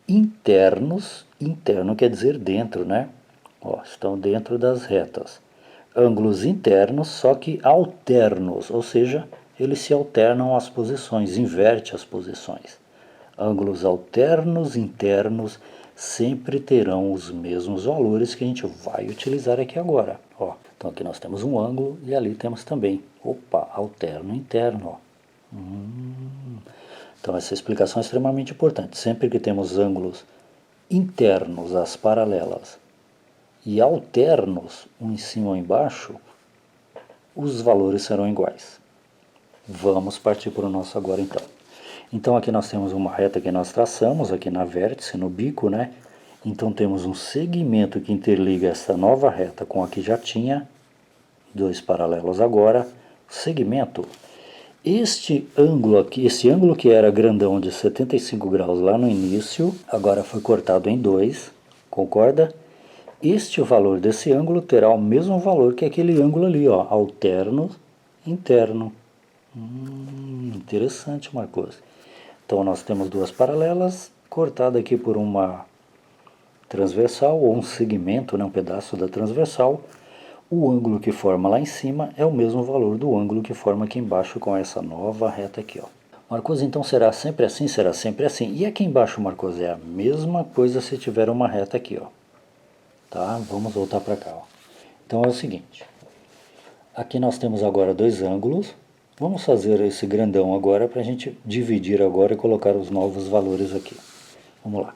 internos. Interno quer dizer dentro, né? Ó, estão dentro das retas. Ângulos internos, só que alternos, ou seja, eles se alternam as posições, inverte as posições. Ângulos alternos, internos, sempre terão os mesmos valores que a gente vai utilizar aqui agora. Ó, então aqui nós temos um ângulo e ali temos também, opa, alterno interno. Ó. Então essa explicação é extremamente importante. Sempre que temos ângulos internos às paralelas e alternos, um em cima ou embaixo, os valores serão iguais. Vamos partir para o nosso agora então. Então aqui nós temos uma reta que nós traçamos, aqui na vértice, no bico, né? Então temos um segmento que interliga essa nova reta com a que já tinha, dois paralelos agora, segmento. Este ângulo aqui, esse ângulo que era grandão de 75 graus lá no início, agora foi cortado em dois, concorda? Este valor desse ângulo terá o mesmo valor que aquele ângulo ali, ó, alterno, interno. Interessante, Marcos. Então nós temos duas paralelas, cortada aqui por uma transversal, ou um segmento, né, um pedaço da transversal. O ângulo que forma lá em cima é o mesmo valor do ângulo que forma aqui embaixo com essa nova reta aqui, ó. Marcos, então será sempre assim? Será sempre assim. E aqui embaixo, Marcos, é a mesma coisa se tiver uma reta aqui, ó. Tá? Vamos voltar para cá, ó. Então é o seguinte. Aqui nós temos agora dois ângulos. Vamos fazer esse grandão agora para a gente dividir agora e colocar os novos valores aqui. Vamos lá.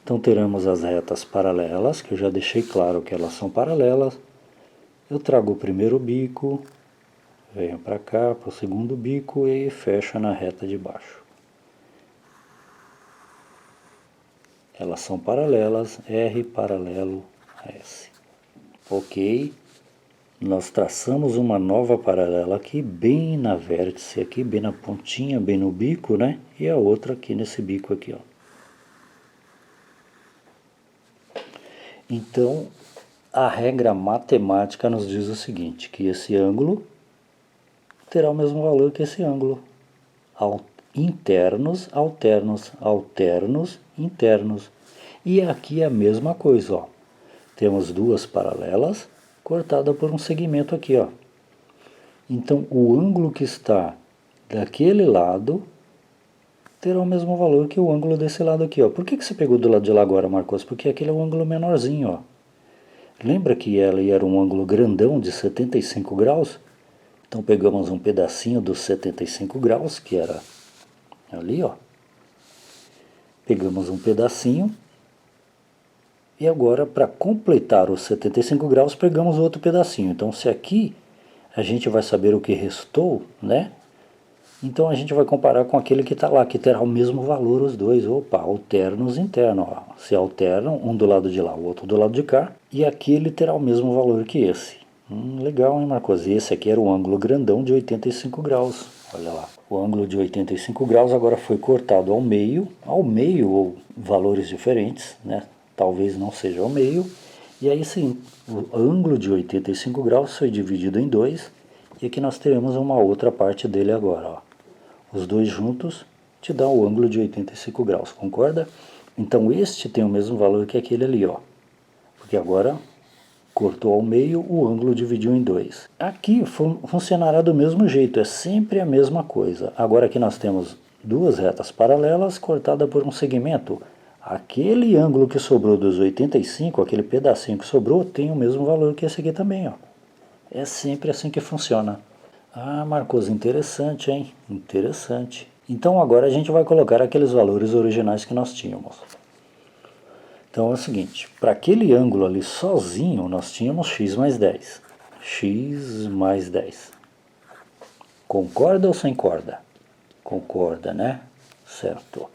Então teremos as retas paralelas, que eu já deixei claro que elas são paralelas. Eu trago o primeiro bico, Venho para cá, para o segundo bico e fecho na reta de baixo. Elas são paralelas, R paralelo a S. Ok. Nós traçamos uma nova paralela aqui, bem na vértice, aqui, bem na pontinha, bem no bico, né? E a outra aqui nesse bico aqui, ó. Então, a regra matemática nos diz o seguinte, que esse ângulo terá o mesmo valor que esse ângulo. Internos, alternos, alternos, internos. E aqui é a mesma coisa, ó. Temos duas paralelas cortada por um segmento aqui, ó. Então, o ângulo que está daquele lado terá o mesmo valor que o ângulo desse lado aqui, ó. Por que você pegou do lado de lá agora, Marcos? Porque aquele é um ângulo menorzinho, ó. Lembra que ela era um ângulo grandão de 75 graus? Então, pegamos um pedacinho dos 75 graus, que era ali, ó. Pegamos um pedacinho. E agora, para completar os 75 graus, pegamos outro pedacinho. Então, se aqui a gente vai saber o que restou, né? Então, a gente vai comparar com aquele que está lá, que terá o mesmo valor os dois. Opa, alternos internos. Ó. Se alternam, um do lado de lá, o outro do lado de cá. E aqui ele terá o mesmo valor que esse. Legal, hein, Marcos? Esse aqui era o ângulo grandão de 85 graus. Olha lá. O ângulo de 85 graus agora foi cortado ao meio ou valores diferentes, né? Talvez não seja ao meio, e aí sim, o ângulo de 85 graus foi dividido em dois, e aqui nós teremos uma outra parte dele agora, ó. Os dois juntos te dão o ângulo de 85 graus, concorda? Então este tem o mesmo valor que aquele ali, ó, porque agora cortou ao meio, o ângulo dividiu em dois. Aqui funcionará do mesmo jeito, é sempre a mesma coisa. Agora aqui nós temos duas retas paralelas cortadas por um segmento. Aquele ângulo que sobrou dos 85, aquele pedacinho que sobrou, tem o mesmo valor que esse aqui também, ó. É sempre assim que funciona. Ah, Marcos, interessante, hein? Interessante. Então agora a gente vai colocar aqueles valores originais que nós tínhamos. Então é o seguinte, para aquele ângulo ali sozinho, nós tínhamos x mais 10. X mais 10. Concorda ou sem corda? Concorda, né? Certo.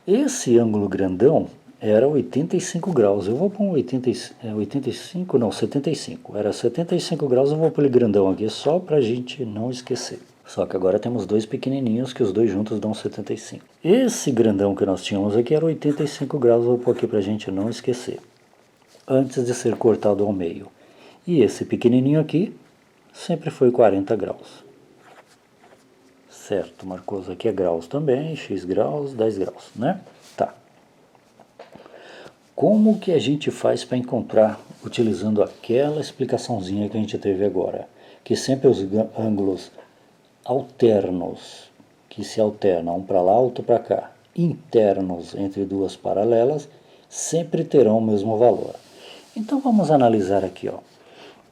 Esse ângulo grandão era 85 graus. Eu vou pôr um 85, não, 75. Era 75 graus, eu vou pôr ele grandão aqui só para a gente não esquecer. Só que agora temos dois pequenininhos que os dois juntos dão 75. Esse grandão que nós tínhamos aqui era 85 graus, eu vou pôr aqui para a gente não esquecer. Antes de ser cortado ao meio. E esse pequenininho aqui sempre foi 40 graus. Certo, Marcos, aqui é graus também, x graus, 10 graus, né? Tá. Como que a gente faz para encontrar, utilizando aquela explicaçãozinha que a gente teve agora? Que sempre os ângulos alternos, que se alternam um para lá, outro para cá, internos entre duas paralelas, sempre terão o mesmo valor. Então vamos analisar aqui, ó.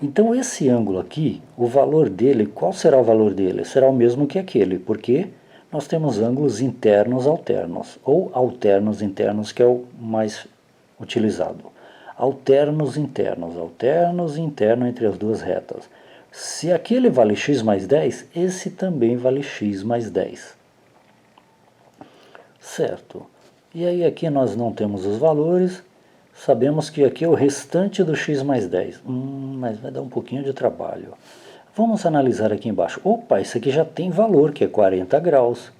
Então esse ângulo aqui, o valor dele, qual será o valor dele? Será o mesmo que aquele, porque nós temos ângulos internos alternos, ou alternos internos, que é o mais utilizado. Alternos internos e interno entre as duas retas. Se aquele vale x mais 10, esse também vale x mais 10. Certo. E aí aqui nós não temos os valores. Sabemos que aqui é o restante do x mais 10. Mas vai dar um pouquinho de trabalho. Vamos analisar aqui embaixo. Opa, isso aqui já tem valor, que é 40 graus.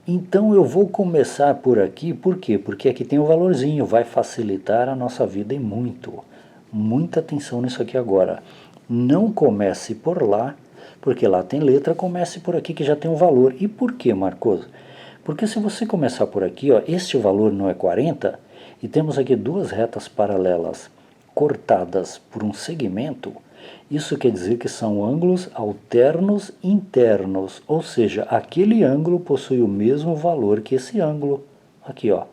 Então eu vou começar por aqui, por quê? Porque aqui tem o valorzinho, vai facilitar a nossa vida e muito. Muita atenção nisso aqui agora. Não comece por lá, porque lá tem letra, comece por aqui que já tem um valor. E por quê, Marcos? Porque se você começar por aqui, ó, este valor não é 40, e temos aqui duas retas paralelas cortadas por um segmento, isso quer dizer que são ângulos alternos internos, ou seja, aquele ângulo possui o mesmo valor que esse ângulo. Aqui, ó.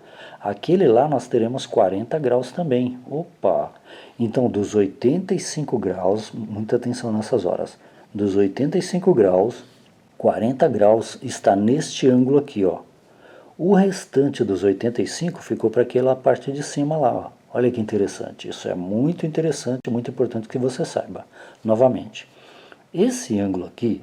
Aquele lá nós teremos 40 graus também. Opa! Então, dos 85 graus, muita atenção nessas horas, dos 85 graus, 40 graus está neste ângulo aqui, ó. O restante dos 85 ficou para aquela parte de cima lá, ó. Olha que interessante, isso é muito interessante, muito importante que você saiba. Novamente, Esse ângulo aqui,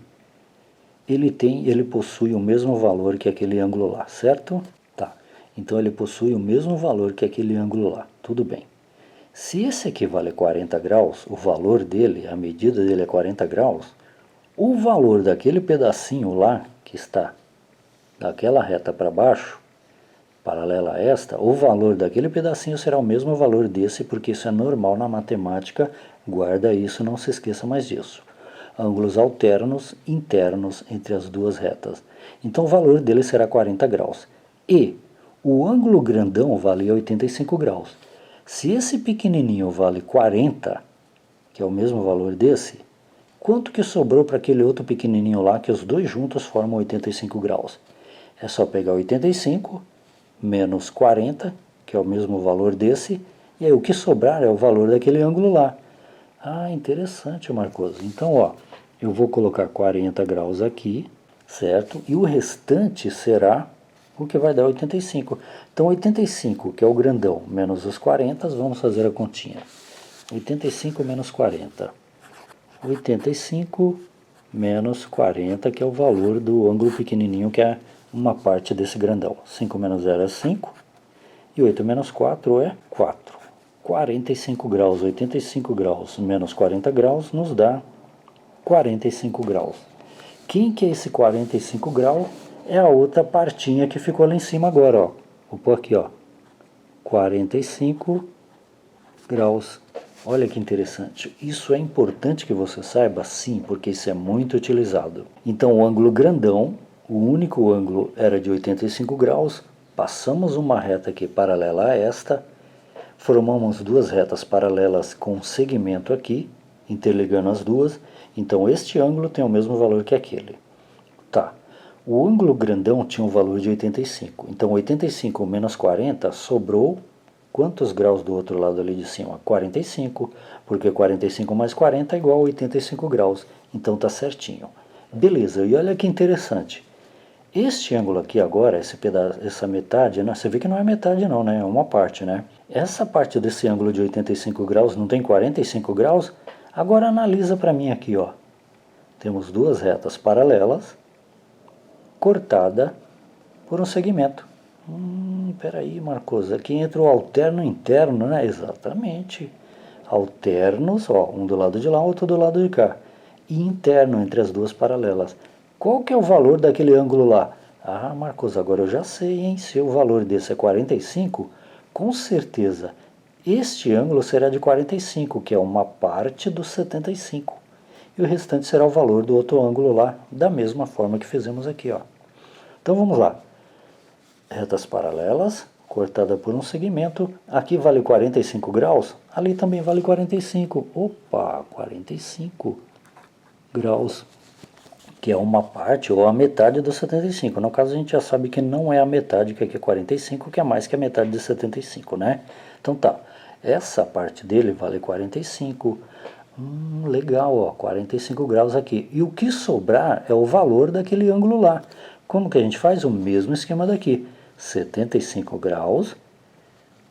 ele possui o mesmo valor que aquele ângulo lá, certo? Tá. Então ele possui o mesmo valor que aquele ângulo lá. Tudo bem. Se esse aqui vale 40 graus, o valor dele, a medida dele é 40 graus, o valor daquele pedacinho lá, que está daquela reta para baixo, paralela a esta, o valor daquele pedacinho será o mesmo valor desse, porque isso é normal na matemática, guarda isso, não se esqueça mais disso. Ângulos alternos, internos entre as duas retas. Então o valor dele será 40 graus. E o ângulo grandão vale 85 graus. Se esse pequenininho vale 40, que é o mesmo valor desse, quanto que sobrou para aquele outro pequenininho lá, que os dois juntos formam 85 graus? É só pegar 85 menos 40, que é o mesmo valor desse, e aí o que sobrar é o valor daquele ângulo lá. Ah, interessante, Marcos. Então, ó, eu vou colocar 40 graus aqui, certo? E o restante será o que vai dar 85. Então, 85, que é o grandão, menos os 40, vamos fazer a continha. 85 menos 40. 85 menos 40, que é o valor do ângulo pequenininho, que é uma parte desse grandão. 5 menos 0 é 5, e 8 menos 4 é 4. 45 graus, 85 graus menos 40 graus nos dá 45 graus. Quem que é esse 45 graus? É a outra partinha que ficou lá em cima agora, ó. Vou pôr aqui, ó. 45 graus. Olha que interessante. Isso é importante que você saiba, sim, porque isso é muito utilizado. Então, o ângulo grandão, o único ângulo era de 85 graus. Passamos uma reta aqui paralela a esta. Formamos duas retas paralelas com um segmento aqui, interligando as duas. Então, este ângulo tem o mesmo valor que aquele. Tá. O ângulo grandão tinha um valor de 85. Então, 85 menos 40 sobrou quantos graus do outro lado ali de cima? 45, porque 45 mais 40 é igual a 85 graus. Então tá certinho. Beleza, e olha que interessante. Este ângulo aqui agora, esse pedaço, essa metade, né? Você vê que não é metade não, né? É uma parte, né? Essa parte desse ângulo de 85 graus não tem 45 graus? Agora analisa para mim aqui, ó. Temos duas retas paralelas, cortada por um segmento. Peraí, Marcos, aqui entra o alterno interno, né? Exatamente. Alternos, ó, um do lado de lá, outro do lado de cá. E interno entre as duas paralelas. Qual que é o valor daquele ângulo lá? Ah, Marcos, agora eu já sei, hein? Se o valor desse é 45, com certeza este ângulo será de 45, que é uma parte dos 75. E o restante será o valor do outro ângulo lá, da mesma forma que fizemos aqui, ó. Então vamos lá. Retas paralelas, cortada por um segmento. Aqui vale 45 graus, ali também vale 45. Opa, 45 graus, que é uma parte ou a metade dos 75. No caso, a gente já sabe que não é a metade, que aqui é 45, que é mais que a metade de 75, né? Então tá, essa parte dele vale 45. Legal, ó, 45 graus aqui. E o que sobrar é o valor daquele ângulo lá. Como que a gente faz? O mesmo esquema daqui. 75 graus,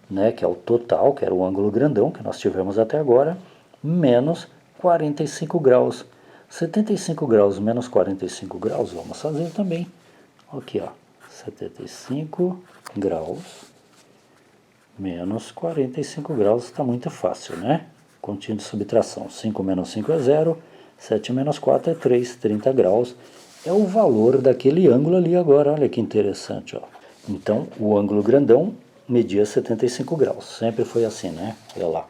né, que é o total, que era o ângulo grandão que nós tivemos até agora, menos 45 graus. 75 graus menos 45 graus, vamos fazer também. Aqui, ó, 75 graus menos 45 graus, está muito fácil, né? Continha de subtração, 5 menos 5 é 0, 7 menos 4 é 3, 30 graus. É o valor daquele ângulo ali agora, olha que interessante, ó. Então, o ângulo grandão media 75 graus. Sempre foi assim, né? Olha lá.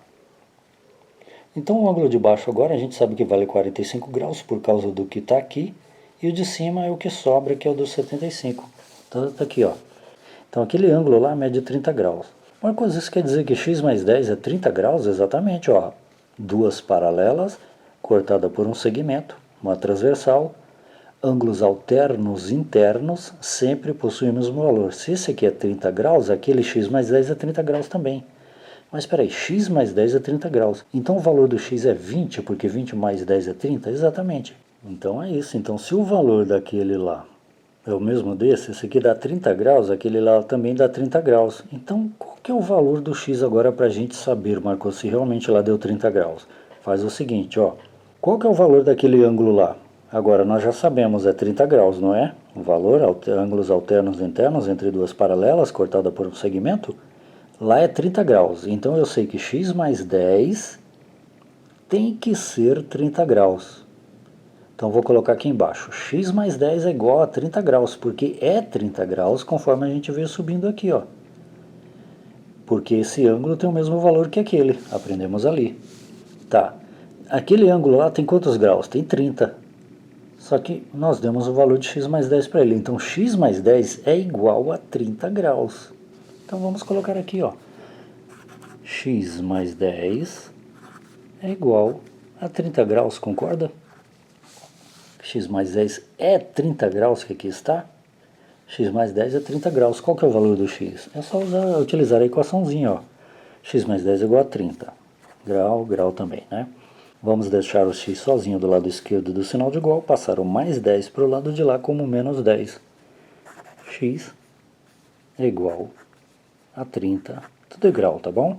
Então, o ângulo de baixo agora a gente sabe que vale 45 graus por causa do que está aqui. E o de cima é o que sobra, que é o dos 75. Então, está aqui, ó. Então, aquele ângulo lá mede 30 graus. Marcos, isso quer dizer que x mais 10 é 30 graus? Exatamente, ó. Duas paralelas, cortada por um segmento, uma transversal. Ângulos alternos internos sempre possuem o mesmo valor. Se esse aqui é 30 graus, aquele x mais 10 é 30 graus também. Mas espera aí, x mais 10 é 30 graus. Então o valor do x é 20, porque 20 mais 10 é 30? Exatamente. Então é isso. Então se o valor daquele lá é o mesmo desse, esse aqui dá 30 graus, aquele lá também dá 30 graus. Então qual que é o valor do x agora para a gente saber, Marcos, se realmente lá deu 30 graus? Faz o seguinte, ó. Qual que é o valor daquele ângulo lá? Agora nós já sabemos, é 30 graus, não é? O valor, ângulos alternos internos entre duas paralelas, cortada por um segmento, lá é 30 graus. Então eu sei que x mais 10 tem que ser 30 graus. Então vou colocar aqui embaixo, x mais 10 é igual a 30 graus, porque é 30 graus conforme a gente veio subindo aqui, ó. Porque esse ângulo tem o mesmo valor que aquele, aprendemos ali. Tá, aquele ângulo lá tem quantos graus? Tem 30. Só que nós demos o valor de x mais 10 para ele, então x mais 10 é igual a 30 graus. Então vamos colocar aqui, ó, x mais 10 é igual a 30 graus, concorda? X mais 10 é 30 graus que aqui está. X mais 10 é 30 graus. Qual que é o valor do x? É só utilizar a equaçãozinha, ó. X mais 10 é igual a 30. Grau, grau também, né? Vamos deixar o x sozinho do lado esquerdo do sinal de igual, passar o mais 10 para o lado de lá como menos 10. X é igual a 30. Tudo é grau, tá bom?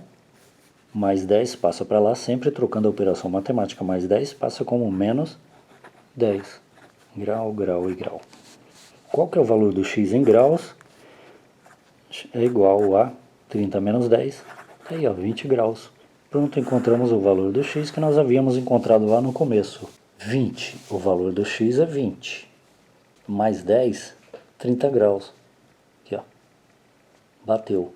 Mais 10 passa para lá, sempre trocando a operação matemática. Mais 10 passa como menos 10. Grau, grau e grau. Qual que é o valor do x em graus? É igual a 30 menos 10. Aí, ó, 20 graus. Pronto, encontramos o valor do x que nós havíamos encontrado lá no começo. 20. O valor do x é 20. Mais 10, 30 graus. Aqui, ó. Bateu.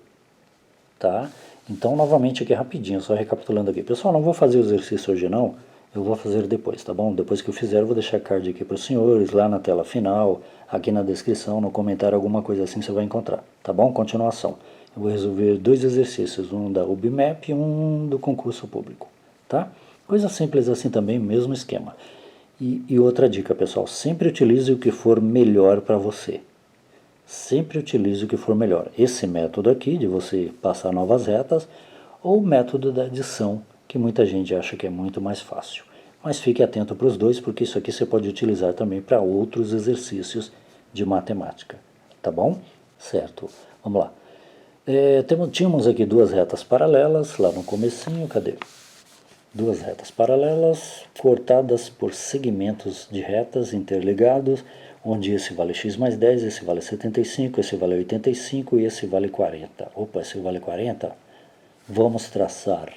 Tá? Então, novamente aqui rapidinho, só recapitulando aqui. Pessoal, não vou fazer o exercício hoje não. Eu vou fazer depois, tá bom? Depois que eu fizer, eu vou deixar card aqui para os senhores, lá na tela final, aqui na descrição, no comentário, alguma coisa assim você vai encontrar, tá bom? Continuação. Eu vou resolver 2 exercícios, um da UBMAP e um do concurso público, tá? Coisa simples assim também, mesmo esquema. E outra dica, pessoal, sempre utilize o que for melhor para você. Sempre utilize o que for melhor. Esse método aqui, de você passar novas retas, ou o método da adição, que muita gente acha que é muito mais fácil. Mas fique atento para os dois, porque isso aqui você pode utilizar também para outros exercícios de matemática. Tá bom? Certo. Vamos lá. Tínhamos aqui duas retas paralelas, lá no comecinho, cadê? Duas retas paralelas, cortadas por segmentos de retas interligados, onde esse vale x mais 10, esse vale 75, esse vale 85 e esse vale 40. Opa, esse vale 40? Vamos traçar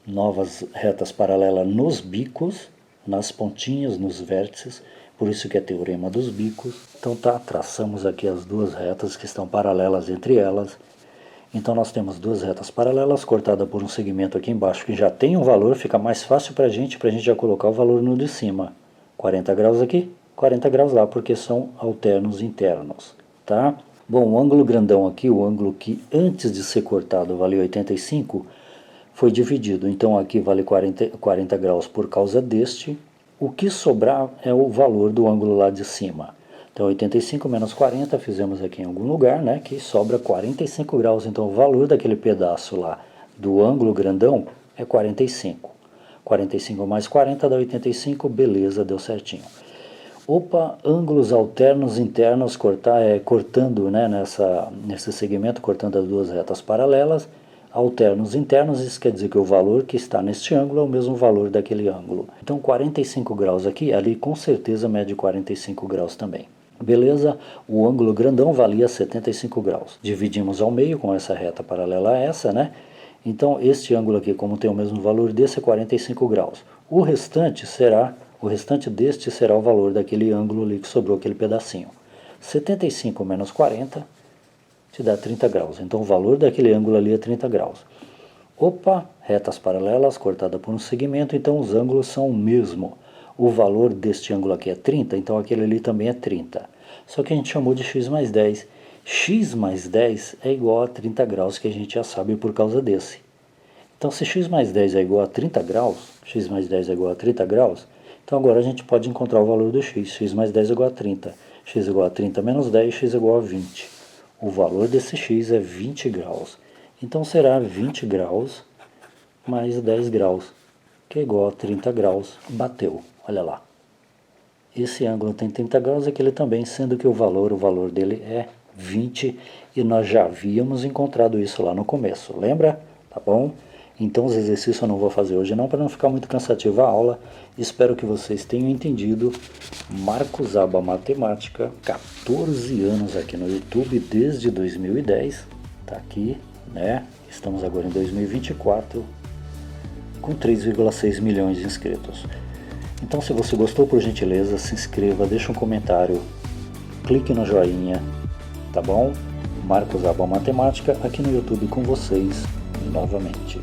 novas retas paralelas nos bicos, nas pontinhas, nos vértices, por isso que é teorema dos bicos. Então tá, traçamos aqui as duas retas que estão paralelas entre elas. Então nós temos duas retas paralelas, cortada por um segmento aqui embaixo que já tem um valor, fica mais fácil para a gente já colocar o valor no de cima. 40 graus aqui, 40 graus lá, porque são alternos internos, tá? Bom, o ângulo grandão aqui, o ângulo que antes de ser cortado vale 85, foi dividido. Então aqui vale 40 graus por causa deste. O que sobrar é o valor do ângulo lá de cima. Então 85 menos 40, fizemos aqui em algum lugar, né, que sobra 45 graus. Então o valor daquele pedaço lá do ângulo grandão é 45. 45 mais 40 dá 85, beleza, deu certinho. Opa, ângulos alternos internos cortando, né, nesse segmento, cortando as duas retas paralelas. Alternos internos, isso quer dizer que o valor que está neste ângulo é o mesmo valor daquele ângulo. Então 45 graus aqui, ali com certeza mede 45 graus também. Beleza? O ângulo grandão valia 75 graus. Dividimos ao meio com essa reta paralela a essa, né? Então este ângulo aqui, como tem o mesmo valor desse, é 45 graus. O restante deste será o valor daquele ângulo ali que sobrou, aquele pedacinho. 75 menos 40 te dá 30 graus. Então o valor daquele ângulo ali é 30 graus. Opa, retas paralelas, cortada por um segmento, então os ângulos são o mesmo. O valor deste ângulo aqui é 30, então aquele ali também é 30. Só que a gente chamou de x mais 10. X mais 10 é igual a 30 graus, que a gente já sabe por causa desse. Então se x mais 10 é igual a 30 graus, x mais 10 é igual a 30 graus, então agora a gente pode encontrar o valor do x. X mais 10 é igual a 30. X é igual a 30 menos 10, x é igual a 20. O valor desse x é 20 graus. Então será 20 graus mais 10 graus, que é igual a 30 graus. Bateu, olha lá. Esse ângulo tem 30 graus, aquele também, sendo que o valor dele é 20, e nós já havíamos encontrado isso lá no começo, lembra? Tá bom? Então os exercícios eu não vou fazer hoje não, para não ficar muito cansativa a aula. Espero que vocês tenham entendido. Marcos Aba Matemática, 14 anos aqui no YouTube, desde 2010. Tá aqui, né? Estamos agora em 2024, com 3,6 milhões de inscritos. Então se você gostou, por gentileza, se inscreva, deixa um comentário, clique no joinha, tá bom? Marcos Aba Matemática aqui no YouTube com vocês novamente.